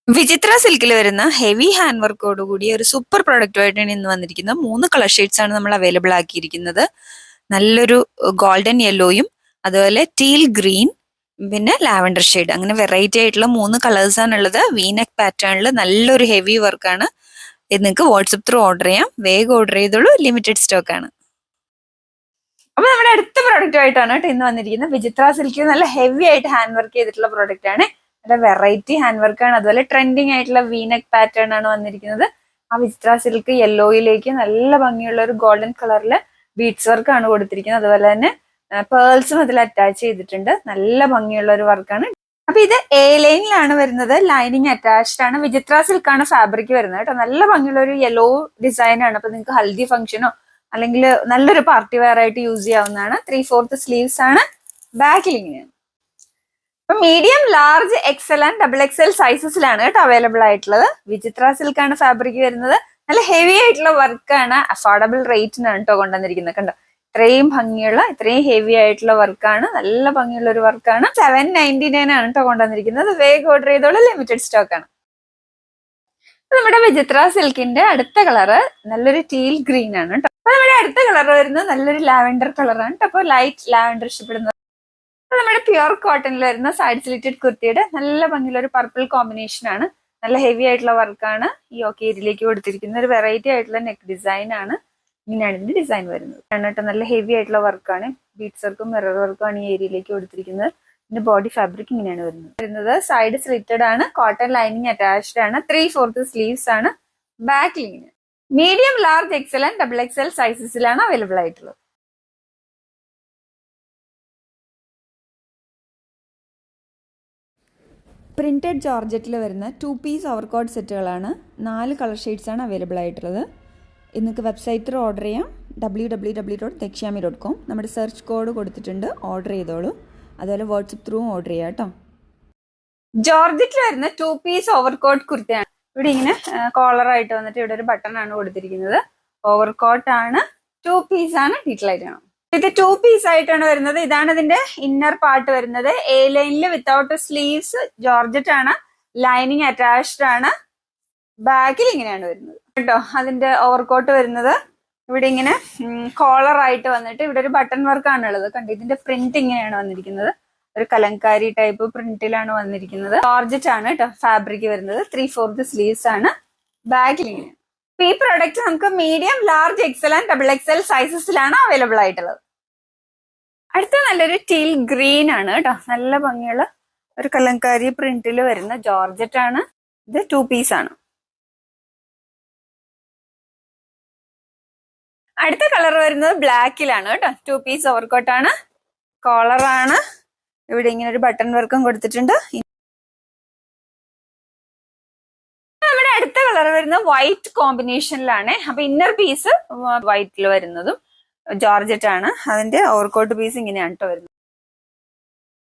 വിചിത്ര സിൽക്കിൽ വരുന്ന ഹെവി ഹാൻഡ് വർക്കോട് കൂടിയ ഒരു സൂപ്പർ പ്രൊഡക്റ്റുമായിട്ടാണ് ഇന്ന് വന്നിരിക്കുന്നത്. 3 കളർ ഷെയ്ഡ്സ് ആണ് നമ്മൾ അവൈലബിൾ ആക്കിയിരിക്കുന്നത്. നല്ലൊരു ഗോൾഡൻ യെല്ലോയും അതുപോലെ ടീൽ ഗ്രീൻ പിന്നെ ലാവൻഡർ ഷെയ്ഡ്, അങ്ങനെ വെറൈറ്റി ആയിട്ടുള്ള 3 കളേഴ്സ് ആണ് ഉള്ളത്. വീനെക്ക് പാറ്റേണിൽ നല്ലൊരു ഹെവി വർക്കാണ്. ഇത് നിങ്ങൾക്ക് വാട്സപ്പ് ത്രൂ ഓർഡർ ചെയ്യാം. വേഗം ഓർഡർ ചെയ്തോളൂ, ലിമിറ്റഡ് സ്റ്റോക്ക് ആണ്. അപ്പൊ നമ്മുടെ അടുത്ത പ്രോഡക്റ്റ് ആയിട്ടാണ് കേട്ടോ ഇന്ന് വന്നിരിക്കുന്നത്. വിചിത്ര സിൽക്കിൽ നല്ല ഹെവി ആയിട്ട് ഹാൻഡ് വർക്ക് ചെയ്തിട്ടുള്ള പ്രോഡക്റ്റ് ആണ്. നല്ല വെറൈറ്റി ഹാൻഡ് വർക്ക് ആണ്. അതുപോലെ ട്രെൻഡിങ് ആയിട്ടുള്ള വീനെക്ക് പാറ്റേൺ ആണ് വന്നിരിക്കുന്നത്. ആ വിചിത്ര സിൽക്ക് യെല്ലോയിലേക്ക് നല്ല ഭംഗിയുള്ള ഒരു ഗോൾഡൻ കളറിലെ ബീഡ്സ് വർക്ക് ആണ് കൊടുത്തിരിക്കുന്നത്. അതുപോലെ തന്നെ പേൾസും അതിൽ അറ്റാച്ച് ചെയ്തിട്ടുണ്ട്. നല്ല ഭംഗിയുള്ള ഒരു വർക്കാണ്. അപ്പൊ ഇത് എ ലൈനിലാണ് വരുന്നത്. ലൈനിങ് അറ്റാച്ച്ഡ് ആണ്. വിചിത്ര സിൽക്കാണ് ഫാബ്രിക് വരുന്നത് കേട്ടോ. നല്ല ഭംഗിയുള്ള ഒരു യെല്ലോ ഡിസൈൻ ആണ്. അപ്പൊ നിങ്ങൾക്ക് ഹൽദി ഫംഗ്ഷനോ അല്ലെങ്കിൽ നല്ലൊരു പാർട്ടി വെയർ ആയിട്ട് യൂസ് ചെയ്യാവുന്നതാണ്. 3/4 സ്ലീവ്സ് ആണ്. ബാക്കിൽ ഇങ്ങനെയാണ്. അപ്പൊ medium, large, XL and double XL സൈസസിലാണ് കേട്ടോ അവൈലബിൾ ആയിട്ടുള്ളത്. വിചിത്ര സിൽക്കാണ് ഫാബ്രിക് വരുന്നത്. നല്ല ഹെവി ആയിട്ടുള്ള വർക്കാണ്. അഫോർഡബിൾ റേറ്റിനാണ് കേട്ടോ കൊണ്ടുവന്നിരിക്കുന്നത്. കണ്ടോ, ഇത്രയും ഭംഗിയുള്ള, ഇത്രയും ഹെവി ആയിട്ടുള്ള വർക്കാണ്. നല്ല ഭംഗിയുള്ള ഒരു വർക്കാണ്. 799 ആണ് കേട്ടോ കൊണ്ടുവന്നിരിക്കുന്നത്. വേഗം ഓർഡർ ചെയ്തോളൂ, ലിമിറ്റഡ് സ്റ്റോക്ക് ആണ്. നമ്മുടെ വിചിത്ര സിൽക്കിന്റെ അടുത്ത കളറ് നല്ലൊരു ടീൽ ഗ്രീൻ ആണ് കേട്ടോ. അപ്പൊ നമ്മുടെ അടുത്ത കളർ വരുന്നത് നല്ലൊരു ലാവൻഡർ കളറാണ് കേട്ടോ. അപ്പൊ ലൈറ്റ് ലാവൻഡർ ഇഷ്ടപ്പെടുന്നത്. അപ്പൊ നമ്മുടെ പ്യുർ കോട്ടണിൽ വരുന്ന സൈഡ് സ്ലിറ്റഡ് കുർത്തിയുടെ നല്ല ഭംഗിയുള്ള ഒരു പർപ്പിൾ കോമ്പിനേഷൻ ആണ്. നല്ല ഹെവി ആയിട്ടുള്ള വർക്കാണ് ഈ ഏരിയയിലേക്ക് കൊടുത്തിരിക്കുന്ന. ഒരു വെറൈറ്റി ആയിട്ടുള്ള നെക്ക് ഡിസൈൻ ആണ്. ഇങ്ങനെയാണ് ഇതിന്റെ ഡിസൈൻ വരുന്നത് കേട്ടോ. നല്ല ഹെവി ആയിട്ടുള്ള വർക്കാണ്. ബീഡ്സ് വർക്കും മിറർ വർക്കും ആണ് ഈ ഏരിയയിലേക്ക് കൊടുത്തിരിക്കുന്നത്. ഇതിന്റെ ബോഡി ഫാബ്രിക് ഇങ്ങനെയാണ് വരുന്നത്. സൈഡ് സ്ലിറ്റഡ് ആണ്. കോട്ടൺ ലൈനിങ് അറ്റാച്ച്ഡ് ആണ്. 3/4 സ്ലീവ്സ് ആണ്. ബാക്കിൽ ഇങ്ങനെ medium, large, XL and double XL സൈസസിലാണ് അവൈലബിൾ ആയിട്ടുള്ളത്. പ്രിന്റഡ് ജോർജറ്റിൽ വരുന്ന 2 പീസ് ഓവർകോട്ട് സെറ്റുകളാണ്. 4 കളർ ഷെയ്ഡ്സ് ആണ് അവൈലബിൾ ആയിട്ടുള്ളത്. ഇന്നൊക്കെ വെബ്സൈറ്റിൽ ഓർഡർ ചെയ്യാം. www.dekshami.com. നമ്മുടെ സെർച്ച് കോഡ് കൊടുത്തിട്ടുണ്ട്. ഓർഡർ ചെയ്തോളൂ. അതുപോലെ വാട്സപ്പ് ത്രൂ ഓർഡർ ചെയ്യാം കേട്ടോ. ജോർജറ്റിൽ വരുന്ന 2 പീസ് ഓവർകോട്ട് കുർത്തിയാണ്. ഇവിടെ ഇങ്ങനെ കോളറായിട്ട് വന്നിട്ട് ഇവിടെ ഒരു ബട്ടൺ ആണ് കൊടുത്തിരിക്കുന്നത്. ഓവർകോട്ട് ആണ്. 2 പീസ് ആണ്. ഡീറ്റെയിൽ ആയിട്ട് കാണാം. ഇത് 2 പീസ് ആയിട്ടാണ് വരുന്നത്. ഇതാണ് ഇതിന്റെ ഇന്നർ പാർട്ട് വരുന്നത്. എ ലൈനിൽ വിത്തൗട്ട് സ്ലീവ്സ്, ജോർജറ്റ് ആണ്. ലൈനിങ് അറ്റാച്ച്ഡ് ആണ്. ബാക്കിൽ ഇങ്ങനെയാണ് വരുന്നത് കേട്ടോ. അതിന്റെ ഓവർകോട്ട് വരുന്നത് ഇവിടെ ഇങ്ങനെ കോളർ ആയിട്ട് വന്നിട്ട് ഇവിടെ ഒരു ബട്ടൺ വർക്ക് ആണ് ഉള്ളത്. കണ്ടോ, ഇതിന്റെ പ്രിന്റ് ഇങ്ങനെയാണ് വന്നിരിക്കുന്നത്. ഒരു കലങ്കാരി ടൈപ്പ് പ്രിന്റിലാണ് വന്നിരിക്കുന്നത്. ജോർജറ്റ് ആണ് കേട്ടോ ഫാബ്രിക് വരുന്നത്. 3/4 സ്ലീവ്സ് ആണ്. ബാക്കിൽ ഇങ്ങനെ. ഈ പ്രൊഡക്റ്റ് നമുക്ക് medium, large, XL and double XL സൈസസിലാണ് അവൈലബിൾ ആയിട്ടുള്ളത്. അടുത്ത നല്ലൊരു ടീൽ ഗ്രീൻ ആണ് കേട്ടോ. നല്ല ഭംഗിയുള്ള ഒരു കലങ്കാരി പ്രിന്റിൽ വരുന്ന ജോർജറ്റ് ആണ്. ഇത് 2 പീസ് ആണ്. അടുത്ത കളർ വരുന്നത് ബ്ലാക്കിലാണ് കേട്ടോ. 2 പീസ് ഓവർകോട്ട് ആണ്. കോളറാണ്. ഇവിടെ ഇങ്ങനെ ഒരു ബട്ടൺ വർക്കും കൊടുത്തിട്ടുണ്ട്. നമ്മുടെ അടുത്ത കളർ വരുന്നത് വൈറ്റ് കോമ്പിനേഷനിലാണ്. അപ്പൊ ഇന്നർ പീസ് വൈറ്റിൽ വരുന്നതും ജോർജറ്റ് ആണ്. അതിന്റെ ഓവർകോട്ട് പീസ് ഇങ്ങനെയാണ് കേട്ടോ വരുന്നത്.